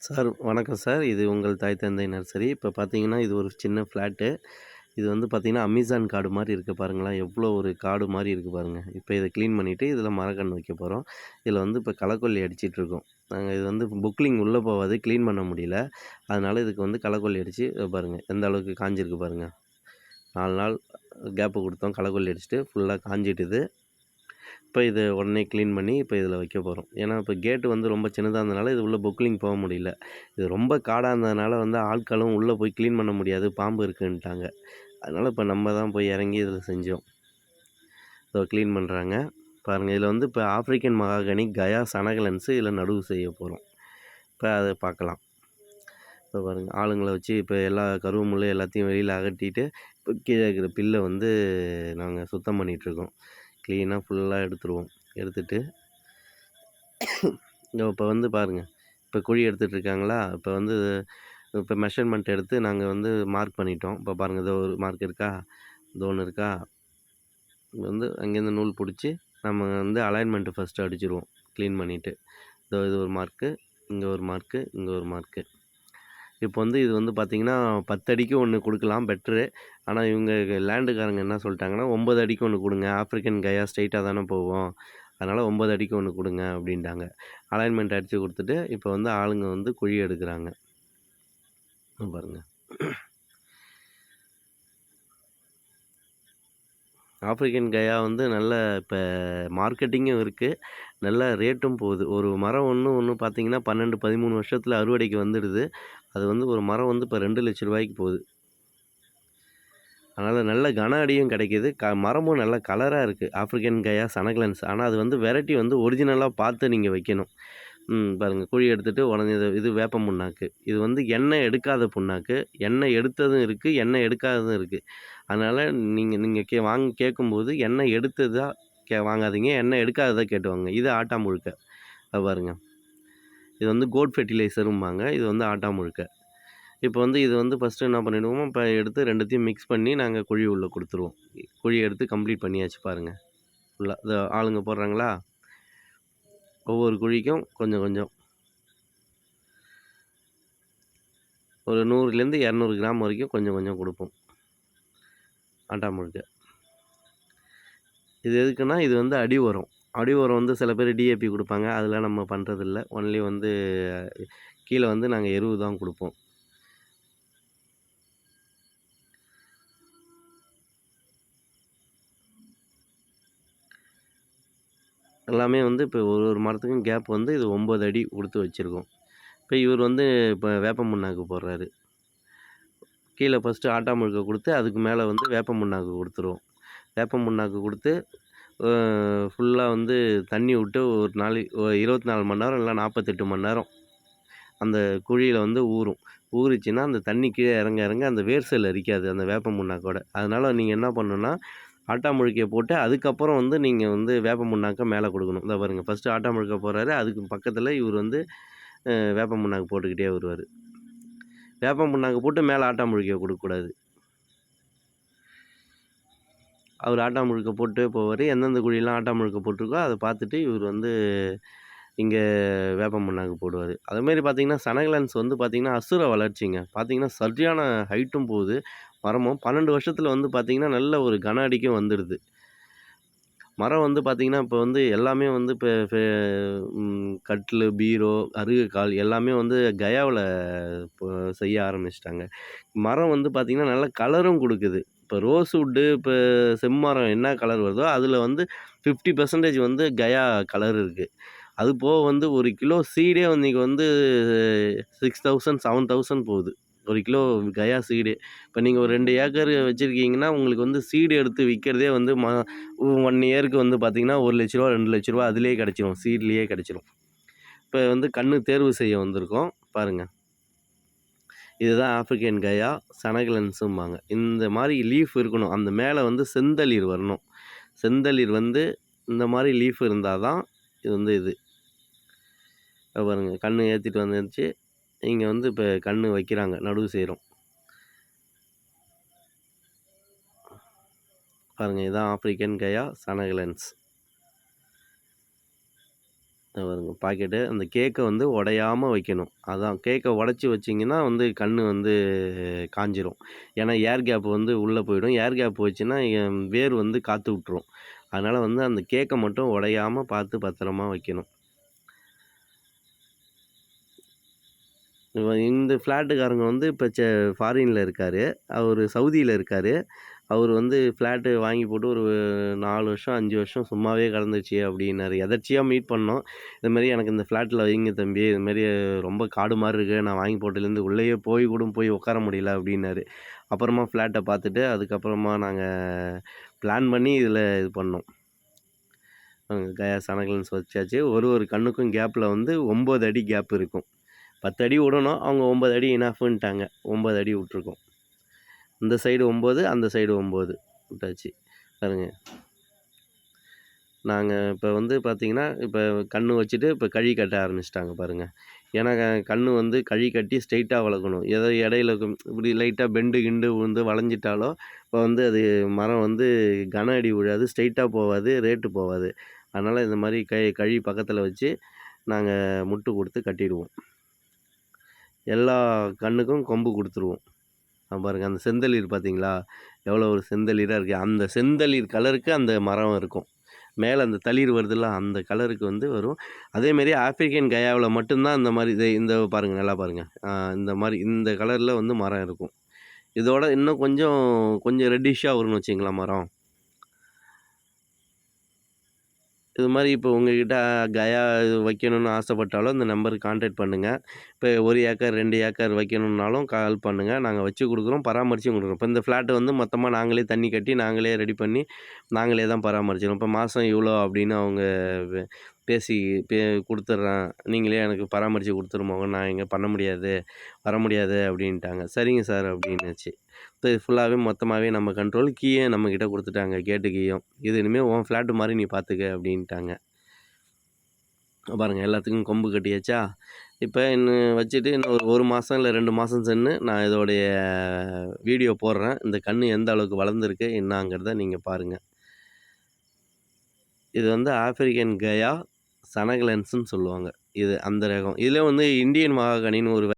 Sir வணக்கம் sir. இது உங்கள் தாய் தந்தை நர்சரி. இப்போ பார்த்தீங்கன்னா, இது ஒரு சின்ன ஃப்ளாட்டு. இது வந்து பார்த்தீங்கன்னா, அமேசான் காடு மாரி இருக்கு பாருங்களேன். எவ்வளோ ஒரு காடு மாரி இருக்கு பாருங்க. இப்போ இத கிளீன் பண்ணிட்டு, இதில மரக்கன்று வைக்க போறோம். இதில வந்து இப்போ களக்கொல்லி அடிச்சிட்டுருக்கோம். நாங்க இது வந்து புக்லிங் உள்ள போவாது. கிளீன் பண்ண முடியல. அதனால இதுக்கு வந்து களக்கொல்லி அடிச்சு பாருங்க. எந்த அளவுக்கு காஞ்சிருக்கு பாருங்க. 4 நாள் கேப்பு குடுத்தோம். களக்கொல்லி அடிச்சுட்டு ஃபுல்லா காஞ்சிட்டுது. இப்போ இத உடனே கிளீன் பண்ணி இப்போ இதில வைக்க போறோம். ஏன்னா, இப்போ கேட்டு வந்து ரொம்ப சின்னதா இருந்தனால, இது உள்ள புக்லிங் போ முடியல. இது ரொம்ப காடா இருந்ததுனால வந்து ஆட்களும் உள்ள போய் கிளீன் பண்ண முடியாது. பாம்பு இருக்குன்ட்டாங்க. அதனால இப்ப நம்ம தான் போய் இறங்கி இதில செஞ்சோம். இதோ கிளீன் பண்றாங்க. பாருங்க இதில வந்து இப்ப ஆஃப்ரிக்கன் மகாகனி, கயா சனகலன்ஸ் இதில நடவு செய்ய போறோம். இப்ப அத பார்க்கலாம். இப்ப பாருங்க ஆளுங்கள வச்சு இப்ப எல்லா கருவு முள்ளு எல்லாத்தையும் வெளியில அகட்டிட்டு, இப்ப கீழ இருக்கிற பில்ல வந்து நாங்க சுத்தம் பண்ணிட்டுருக்கோம். கிளீனா ஃபுல்லா எடுத்துருவோம். எடுத்துட்டு இப்ப வந்து பாருங்க. இப்ப குழி எடுத்துட்டு இருக்காங்களா? இப்ப மெஷர்மென்ட் எடுத்து நாங்க வந்து மார்க் பண்ணிட்டோம். இப்ப பாருங்க இதோ ஒரு மார்க் இருக்கா? இதோ ஒண்ணு இருக்கா? இது வந்து அங்கேருந்து நூல் புடிச்சு, நம்ம வந்து அலைன்மென்ட் ஃபர்ஸ்ட்டு அடிச்சுருவோம். கிளீன் பண்ணிட்டு. இதோ இது ஒரு மார்க்கு, இங்க ஒரு மார்க்கு, இங்க ஒரு மார்க்கு. இப்போ வந்து இது வந்து பார்த்தீங்கன்னா, 10 அடிக்கு ஒண்ணு குடுக்கலாம் பெட்டரு. ஆனா இவங்க லேண்டுக்காரங்க என்ன சொல்ட்டாங்கன்னா, 9 அடிக்கு ஒண்ணு குடுங்க. ஆஃப்ரிக்கன் கயா ஸ்ட்ரெயிட்டா தானே போகும். அதனால 9 அடிக்கு ஒண்ணு குடுங்க அப்டின்ட்டாங்க. அலைன்மென்ட் அடிச்சு குடுத்துட்டு, இப்போ வந்து ஆளுங்க வந்து குழி எடுக்குறாங்க. பாருங்க. ஆஃப்ரிக்கன் கயா வந்து நல்ல இப்ப மார்க்கெட்டிங்கும் இருக்கு. நல்ல ரேட்டும் போகுது. ஒரு மரம் ஒண்ணு பார்த்தீங்கன்னா, 12, 13 வருஷத்துல அறுவடைக்கு வந்துடுது. அது வந்து ஒரு மரம் வந்து இப்ப ரூ. 2,00,000 போகுது. அதனால நல்ல கன அடியும் கிடைக்குது. மரமும் நல்ல கலரா இருக்கு. ஆஃப்ரிக்கன் கயா சனகலன்ஸ். ஆனா அது வந்து வெரைட்டி வந்து ஒரிஜினலா பார்த்து நீங்க வைக்கணும். பாருங்க குழி எடுத்துட்டு உடனே இது வேப்ப புண்ணாக்கு. இது வந்து எண்ணெய் எடுக்காத புண்ணாக்கு. எண்ணெய் எடுத்ததும் இருக்கு, எண்ணெய் எடுக்காததும் இருக்கு. அதனால நீங்க நீங்க வாங்கி கேட்கும்போது எண்ணெய் எடுத்ததா வாங்காதீங்க. எண்ணெய் எடுக்காததா கேட்டு வாங்குங்க. இது ஆட்டாம்புழுக்க. பாருங்க. இது வந்து கோட் ஃபெர்டிலைசரும்பாங்க. இது வந்து ஆட்டாம்புழுக்க. இப்போ வந்து இது வந்து ஃபஸ்ட்டு என்ன பண்ணிடுவோம், இப்போ எடுத்து 2த்தையும் மிக்ஸ் பண்ணி நாங்க குழி உள்ள குடுத்துருவோம். குழி எடுத்து கம்ப்ளீட் பண்ணியாச்சு பாருங்க. ஃபுல்லா. ஆளுங்க போடுறாங்களா? ஒவ்வொரு குழிக்கும் கொஞ்சம் கொஞ்சம். ஒரு 100லேருந்து 200 கிராம் வரைக்கும் கொஞ்சம் கொஞ்சம் குடுப்போம். ஆட்டாம்புழுக்க. இது எதுக்குன்னா, இது வந்து அடி உரம். அடி உரம் வந்து சில பேர் டிஏபி குடுப்பாங்க. அதெல்லாம் நம்ம பண்றதில்ல. ஒன்லி வந்து கீழ வந்து நாங்க எருவு தான் குடுப்போம். எல்லாமே வந்து இப்போ ஒரு ஒரு மரத்துக்கும் கேப் வந்து இது 9 அடி குடுத்து வச்சிருக்கோம். இப்ப இவர் வந்து இப்ப வேப்ப புண்ணாக்கு போடுறாரு. கீழ ஃபர்ஸ்ட்டு ஆட்டாம்புழுக்க குடுத்து, அதுக்கு மேல வந்து வேப்ப புண்ணாக்கு குடுத்துருவோம். வேப்ப புண்ணாக்கு குடுத்து, அ ஃபுல்லா வந்து தண்ணி விட்டு ஒரு நாளைக்கு 24 மணி நேரம் இல்ல 48 மணி நேரம் அந்த குழியில வந்து ஊறும். ஊறிச்சுன்னா, அந்த தண்ணி கீழ இறங்க இறங்க அந்த வேர் செல் அரிக்காது, அந்த வேப்ப புண்ணாக்கோட. அதனால நீங்க என்ன பண்ணணும்னா, ஆட்டாம்புழுக்கைய போட்டு, அதுக்கப்புறம் வந்து நீங்க வந்து வேப்ப புண்ணாக்க மேல குடுக்கணும். இதோ பாருங்க ஃபர்ஸ்ட்டு ஆட்டாம்புழுக்க போடுறாரு. அதுக்கு பக்கத்துல இவரு வந்து வேப்ப புண்ணாக்கு போட்டுக்கிட்டே வருவாரு. வேப்பம் புண்ணாக்கு போட்டு மேல ஆட்டாம்புழுக்கைய குடுக்கக்கூடாது. அவரு ஆட்டாம்புழுக்க போட்டு போவாரு. எந்தெந்த குழிலாம் ஆட்டாம்புழுக்க போட்டிருக்கோ, அத பார்த்துட்டு இவரு வந்து இங்க வேப்பம் புண்ணாக்கு போடுவாரு. அதேமாரி பார்த்தீங்கன்னா, சனகலன்ஸ் வந்து பார்த்தீங்கன்னா, அசுர வளர்ச்சிங்க. பார்த்தீங்கன்னா, சரியான ஹைட்டும் போகுது. மரமும் 12 வருஷத்துல வந்து பார்த்தீங்கன்னா, நல்ல ஒரு கன அடிக்கும் வந்துடுது. மரம் வந்து பார்த்தீங்கன்னா, இப்ப வந்து எல்லாமே வந்து இப்ப கட்லு, பீரோ, அருகக்கால் எல்லாமே வந்து கயாவுல இப்போ செய்ய ஆரம்பிச்சுட்டாங்க. மரம் வந்து பார்த்தீங்கன்னா, நல்ல கலரும் குடுக்குது. இப்ப ரோஸ் வுட்டு, இப்ப செம்மரம் என்ன கலர் வருதோ, அதுல வந்து 50% வந்து கயா கலர் இருக்கு. அது போக வந்து 1 கிலோ சீடே இன்னைக்கு வந்து 6000, 7000 போகுது. 1 கிலோ கயா சீடே. இப்ப நீங்க ஒரு 2 ஏக்கர் வச்சிருக்கீங்கன்னா, உங்களுக்கு வந்து சீடு எடுத்து விக்கிறதே வந்து 1 இயருக்கு வந்து பார்த்தீங்கன்னா, ரூ. 1,00,000 ரூ. 2,00,000 அதிலேயே கிடைச்சிரும். சீட்லயே கிடைச்சிரும். இப்ப வந்து கண்ணு தேர்வு செய்ய வந்திருக்கோம். பாருங்க. இதுதான் ஆஃப்ரிக்கன் கயா, சனகலன்ஸும்பாங்க. இந்த மாரி லீஃப் இருக்கணும். அந்த மேல வந்து செந்தளிர் வரணும். செந்தளிர் வந்து இந்த மாரி லீஃப் இருந்தா தான் இது வந்து இது. பாருங்க கண்ணு ஏத்திட்டு வந்துருச்சு. இங்க வந்து இப்ப கண்ணு வைக்கிறாங்க. நடவு செய்றோம். பாருங்க இதான் ஆஃப்ரிக்கன் கயா, சனகலன்ஸ். பாருங்க பாக்கெட்டு. அந்த கேக்க வந்து உடையாம வைக்கணும். அதான் கேக்க உடைச்சு வச்சீங்கன்னா வந்து கண்ணு வந்து காஞ்சிரும். ஏன்னா ஏர் கேப் வந்து உள்ள போயிடும். ஏர் கேப் போச்சுன்னா வேர் வந்து காத்து விட்டுரும். அதனால வந்து அந்த கேக்க மட்டும் உடையாம பார்த்து பத்திரமா வைக்கணும். இந்த ஃப்ளாட்டுக்காரங்க வந்து இப்ப ஃபாரின்ல இருக்காரு. அவரு சவுதியில இருக்காரு. அவரு வந்து ஃப்ளாட்டு வாங்கி போட்டு ஒரு 4 வருஷம், 5 வருஷம் சும்மாவே கடந்துச்சு அப்டின்னாரு. எதர்ச்சியா மீட் பண்ணோம். இது மாரி எனக்கு இந்த ஃப்ளாட்ல வைங்க தம்பி. இது மாரி ரொம்ப காடு மாரி இருக்கு. நான் வாங்கி போட்டதுலேருந்து உள்ளேயே போய் உட்கார முடியல அப்டின்னாரு. அப்புறமா ஃப்ளாட்ட பார்த்துட்டு, அதுக்கப்புறமா நாங்க பிளான் பண்ணி இதில இது பண்ணோம். கயா சனகலன்ஸ் வச்சாச்சு. ஒரு கண்ணுக்கும் கேப்ல வந்து 9 அடி கேப் இருக்கும். 10 அடி விடணும். அவங்க 9 அடி இனஃப்ன்ட்டாங்க. 9 அடி விட்டுருக்கோம். இந்த சைடு 9, அந்த சைடு 9 விட்டாச்சு. பாருங்க. நாங்க இப்ப வந்து பார்த்தீங்கன்னா, இப்ப கண்ணு வச்சுட்டு இப்ப கழி கட்ட ஆரம்பிச்சுட்டாங்க பாருங்க. ஏன்னா கண்ணு வந்து கழி கட்டி ஸ்ட்ரெயிட்டா வளர்க்கணும். ஏதோ இடையில இப்படி லைட்டா பெண்டு கிண்டு விழுந்து வளைஞ்சிட்டாலோ, இப்ப வந்து அது மரம் வந்து கன அடி விழாது, ஸ்ட்ரெயிட்டா போவாது, ரேட்டு போவாது. அதனால இந்த மாரி கழி பக்கத்துல வச்சு நாங்க முட்டு குடுத்து கட்டிடுவோம். எல்லா கண்ணுக்கும் கொம்பு குடுத்துருவோம். பாருங்க அந்த செந்தளிர் பார்த்தீங்களா? எவ்வளோ ஒரு செந்தளிரா இருக்கு. அந்த செந்தளிர் கலருக்கு அந்த மரம் இருக்கும். மேல அந்த தளிர் வருதுல்ல, அந்த கலருக்கு வந்து வரும். அதேமாரி ஆப்பிரிக்கன் கயாவுல மட்டும் தான் இந்த மாரி இந்த பாருங்க, நல்லா பாருங்க. இந்த மாரி இந்த கலர்ல வந்து மரம் இருக்கும். இதோட இன்னும் கொஞ்சம் ரெட்டிஷ்ஷா வரும்னு வச்சுக்கங்களேன் மரம். இது மாரி இப்போ உங்ககிட்ட கயா வைக்கணும்னு ஆசைப்பட்டாலும் இந்த நம்பருக்கு கான்டாக்ட் பண்ணுங்க. இப்போ 1 ஏக்கர், 2 ஏக்கர் வைக்கணும்னாலும் கால் பண்ணுங்க. நாங்க வச்சு குடுக்குறோம், பராமரிச்சும் குடுக்குறோம். இப்போ இந்த ஃப்ளாட் வந்து மொத்தமா நாங்களே தண்ணி கட்டி, நாங்களே ரெடி பண்ணி, நாங்களே தான் பராமரிச்சுக்கிறோம். இப்போ மாசம் இவ்வளோ அப்படின்னு அவங்க வெ பேசி குடுத்துடுறேன். நீங்களே எனக்கு பராமரிச்சு குடுத்துருமாங்க. நான் இங்க பண்ண முடியாது, வர முடியாது அப்படின்ட்டாங்க. சரிங்க சார் அப்படின்னாச்சு. இப்போ இது ஃபுல்லாவே மொத்தமாவே நம்ம கண்ட்ரோல். கீயும் நம்மகிட்ட குடுத்துட்டாங்க, கேட்டு கீயும். இது இனிமே உன் ஃப்ளாட் மாரி நீ பார்த்துக்க அப்படின்ட்டாங்க. பாருங்க எல்லாத்துக்கும் கொம்பு கட்டியாச்சா? இப்ப இன்னும் வச்சுட்டு இன்னும் ஒரு 1 மாசம் இல்ல 2 மாசம் சென்னு நான் இதோடைய வீடியோ போடுறேன். இந்த கண்ணு எந்த அளவுக்கு வளர்ந்துருக்கு என்னாங்கிறத நீங்க பாருங்க. இது வந்து ஆப்பிரிக்கன் கயா சனகலன்ஸ்ன்னு சொல்லுவாங்க. இது அந்த ரகம். இதுல வந்து இந்தியன் மகாகனின்னு ஒரு